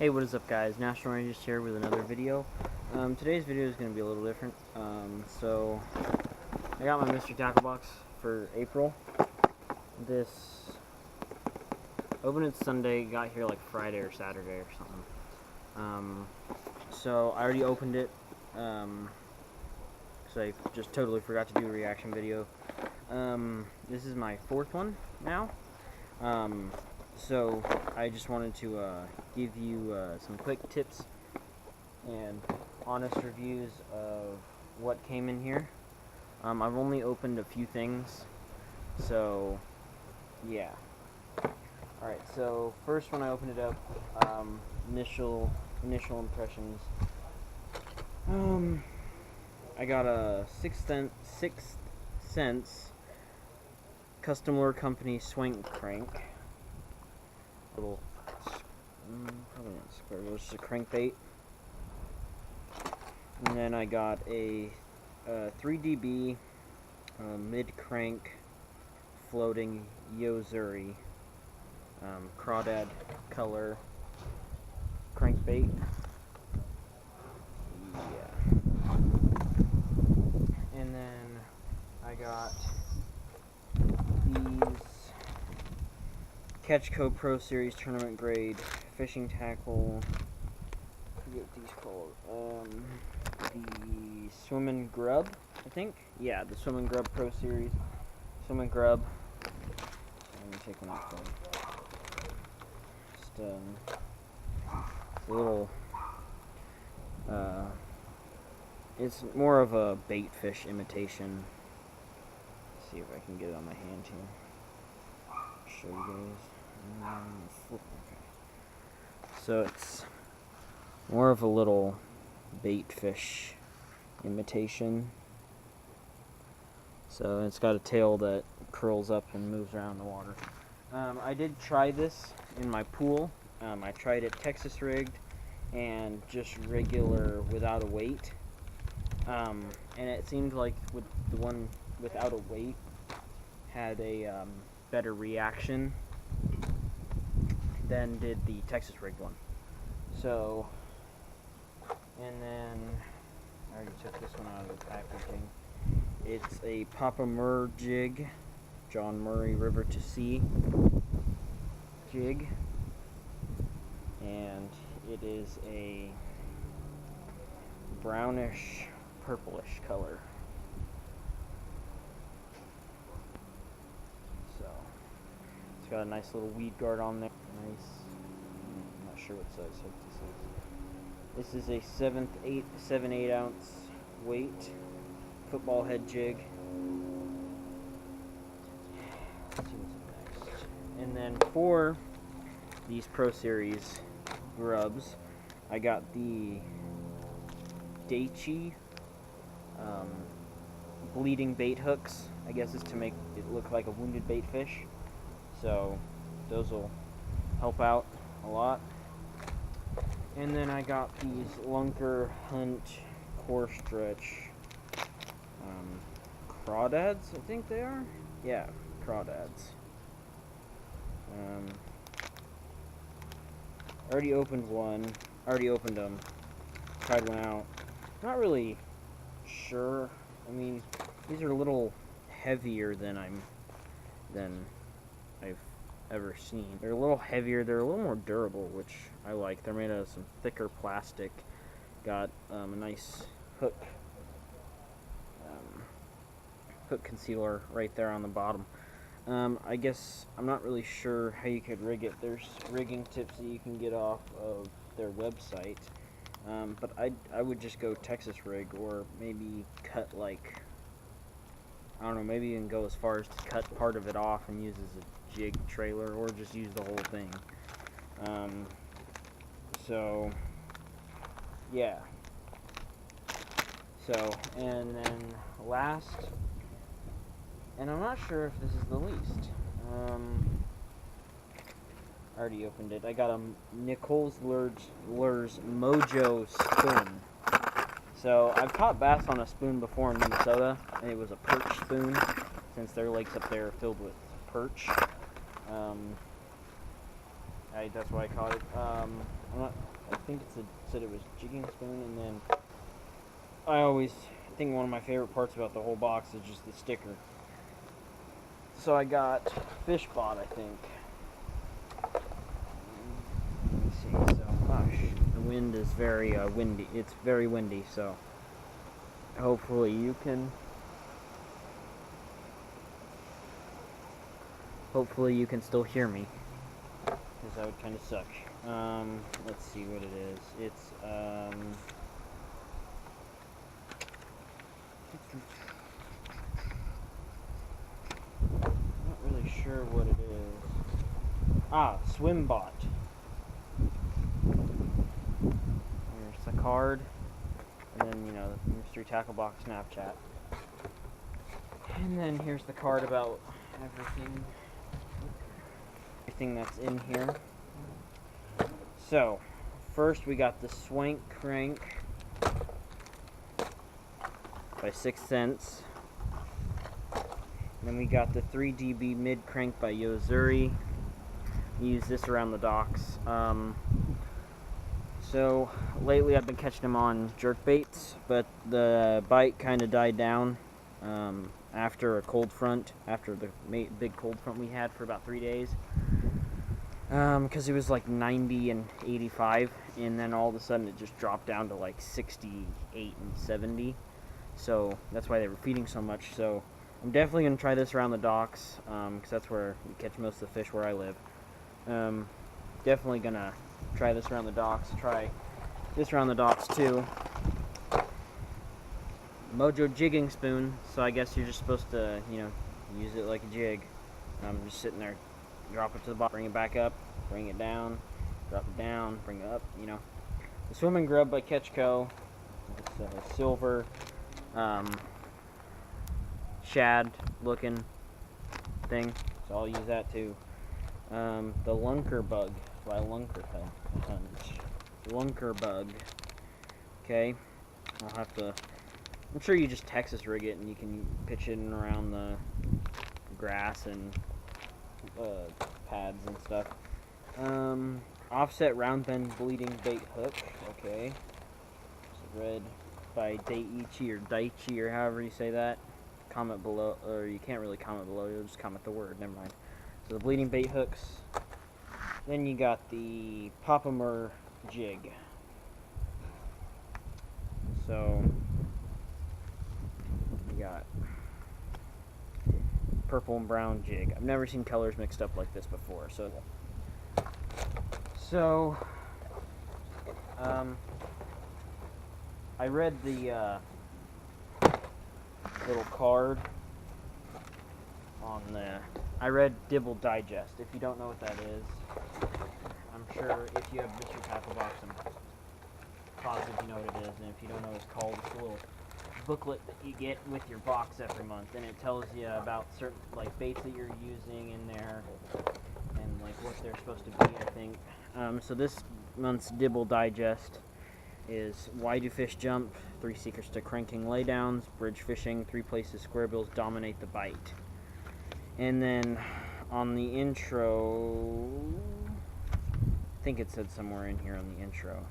Hey, what is up, guys? National Rangers here with another video. Today's video is going to be a little different. So I got my mystery tackle box for April. This opened it Sunday, got here like Friday or Saturday or something. So I already opened it, because I just totally forgot to do a reaction video. This is my fourth one now. So I just wanted to give you some quick tips and honest reviews of what came in here. I've only opened a few things, so yeah. Alright, so first when I opened it up, initial impressions. I got a Sixth Sense Custom Lure Company Swank Crank. Little, probably not square, it was just a crankbait. And then I got a 3DB mid-crank floating Yozuri crawdad color crankbait. Yeah. And then I got these Catchco Pro Series tournament grade fishing tackle. I forget what these called. The Swimmin' Grub, I think. Yeah, the Swimmin' Grub Pro Series. Swimmin' Grub. Let me take one off. Just it's a little. It's more of a bait fish imitation. Let's see if I can get it on my hand here. Show you guys. Okay. So it's more of a little bait fish imitation. So it's got a tail that curls up and moves around the water. I did try this in my pool. I tried it Texas rigged and just regular without a weight. And it seemed like with the one without a weight had a better reaction than did the Texas rigged one. So, and then I already took this one out of the packaging. It's a Papa Murr jig, John Murray River to Sea jig, and it is a brownish purplish color. Got a nice little weed guard on there. Nice. I'm not sure what size hook this is. This is a 7/8 ounce weight football head jig. Let's see what's next. And then for these Pro Series grubs, I got the Daichi bleeding bait hooks. I guess it's to make it look like a wounded bait fish. So those will help out a lot. And then I got these Lunker Hunt Core Stretch crawdads, I think they are. Yeah, crawdads. Already opened one. Already opened them. Tried one out. Not really sure. I mean, these are a little heavier than I've ever seen. They're a little heavier, they're a little more durable, which I like. They're made out of some thicker plastic. Got a nice hook concealer right there on the bottom. I guess I'm not really sure how you could rig it. There's rigging tips that you can get off of their website, but I would just go Texas rig, or maybe cut, like, I don't know, maybe you can go as far as to cut part of it off and use as a jig trailer, or just use the whole thing. So, yeah. So, and then last, and I'm not sure if this is the least. I already opened it. I got a Nichols Lures Mojo spoon. So, I've caught bass on a spoon before in Minnesota, and it was a perch spoon, since their lakes up there are filled with perch. That's why I caught it. I'm not think it said it was jigging spoon, and then I think one of my favorite parts about the whole box is just the sticker. So I got fish bot, I think. Let me see. So, gosh, the wind is very windy. It's very windy, so hopefully you can still hear me, because that would kind of suck. Let's see what it is. It's not really sure what it is. Swim bot. There's the card, and then, you know, the mystery tackle box Snapchat, and then here's the card about everything that's in here. So, first we got the Swank Crank by 6 cents. Then we got the 3DB Mid Crank by Yozuri. Use this around the docks. So, lately I've been catching them on jerk baits, but the bite kind of died down after a cold front, after the big cold front we had for about 3 days. Because it was like 90 and 85, and then all of a sudden it just dropped down to like 68 and 70. So that's why they were feeding so much. So I'm definitely going to try this around the docks, because that's where we catch most of the fish where I live. Definitely going to try this around the docks. Try this around the docks too. Mojo jigging spoon, so I guess you're just supposed to, you know, use it like a jig. I'm just sitting there, drop it to the bottom, bring it back up, bring it down, drop it down, bring it up, you know. The Swimming Grub by Ketchco. It's a silver shad looking thing, so I'll use that too. The Lunker Bug by Lunker Hunt. Lunker Bug. Okay, I'll have to, I'm sure you just Texas rig it and you can pitch it in around the grass and pads and stuff. Offset round bend bleeding bait hook. Okay. It's red by Daichi or however you say that. Comment below, or you can't really comment below, you'll just comment the word, never mind. So the bleeding bait hooks. Then you got the Popomer jig. So you got purple and brown jig. I've never seen colors mixed up like this before. So I read the little card on the, I read Dibble Digest. If you don't know what that is, I'm sure if you have Mr. Tackle Box, I'm positive you know what it is, and if you don't know what it's called, it's a little booklet that you get with your box every month, and it tells you about certain, like, baits that you're using in there, and like what they're supposed to be, I think. So this month's Dibble Digest is Why Do Fish Jump? 3 Secrets to Cranking Laydowns, Bridge Fishing, 3 Places Square Bills Dominate the Bite. And then on the intro, I think it said somewhere in here on the intro.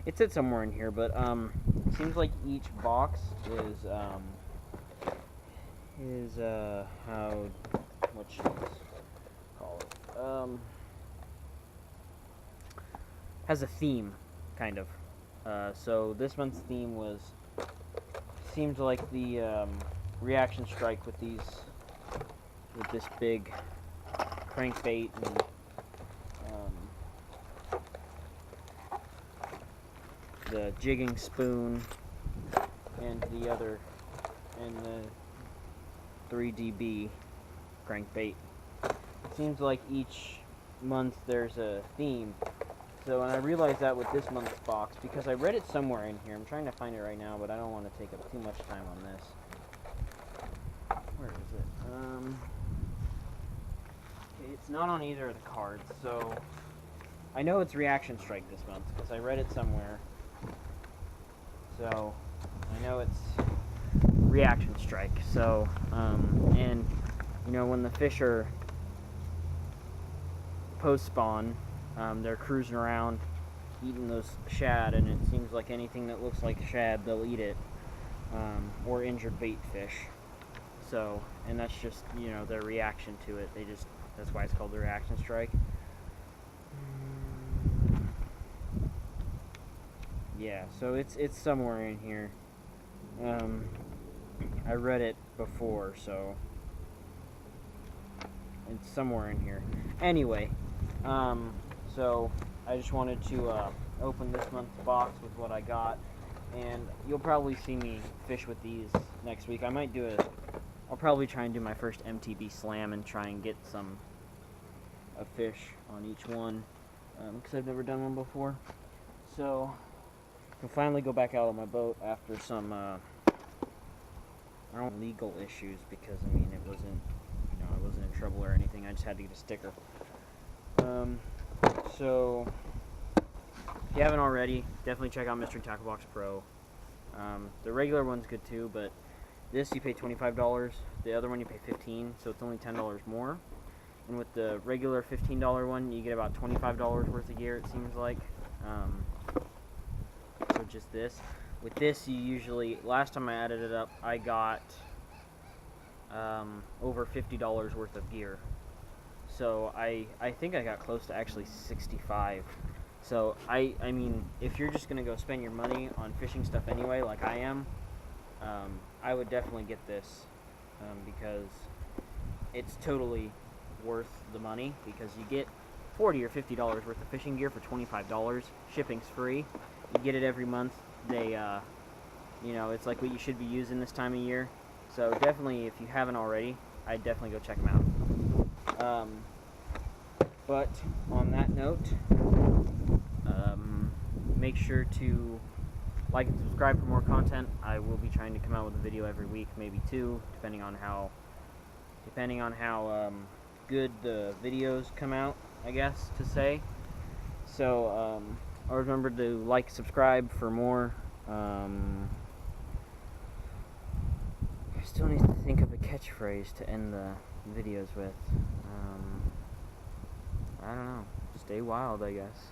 It said somewhere in here, but it seems like each box is what should I call it? Has a theme, kind of. So this month's theme seemed like the reaction strike with this big crankbait and the jigging spoon and the 3DB crankbait. It seems like each month there's a theme. So, and I realized that with this month's box, because I read it somewhere in here. I'm trying to find it right now, but I don't want to take up too much time on this. Where is it? Okay, it's not on either of the cards, so I know it's Reaction Strike this month, because I read it somewhere. So, I know it's Reaction Strike. So, and, you know, when the fish are post-spawn, they're cruising around eating those shad, and it seems like anything that looks like shad, they'll eat it, or injured bait fish. So, and that's just, you know, their reaction to it. That's why it's called the reaction strike. Yeah, so it's somewhere in here. I read it before, so it's somewhere in here. Anyway, so I just wanted to open this month's box with what I got, and you'll probably see me fish with these next week. I'll probably try and do my first MTB slam and try and get a fish on each one, because I've never done one before. So I can finally go back out on my boat after some legal issues, because I mean I wasn't in trouble or anything. I just had to get a sticker. So if you haven't already, definitely check out Mystery Tackle Box Pro. The regular one's good too, but this you pay $25. The other one you pay $15, so it's only $10 more. And with the regular $15 one, you get about $25 worth of gear, it seems like. So just this. With this, you usually, last time I added it up, I got over $50 worth of gear. So I think I got close to actually 65. So I mean, if you're just gonna go spend your money on fishing stuff anyway, like I am, I would definitely get this, because it's totally worth the money, because you get $40 or $50 worth of fishing gear for $25. Shipping's free. You get it every month. They, you know, it's like what you should be using this time of year. So definitely, if you haven't already, I'd definitely go check them out. But on that note, make sure to like and subscribe for more content. I will be trying to come out with a video every week, maybe two, depending on how good the videos come out, I guess to say. So remember to like, subscribe for more. I still need to think of a catchphrase to end the videos with. I don't know. Stay wild, I guess.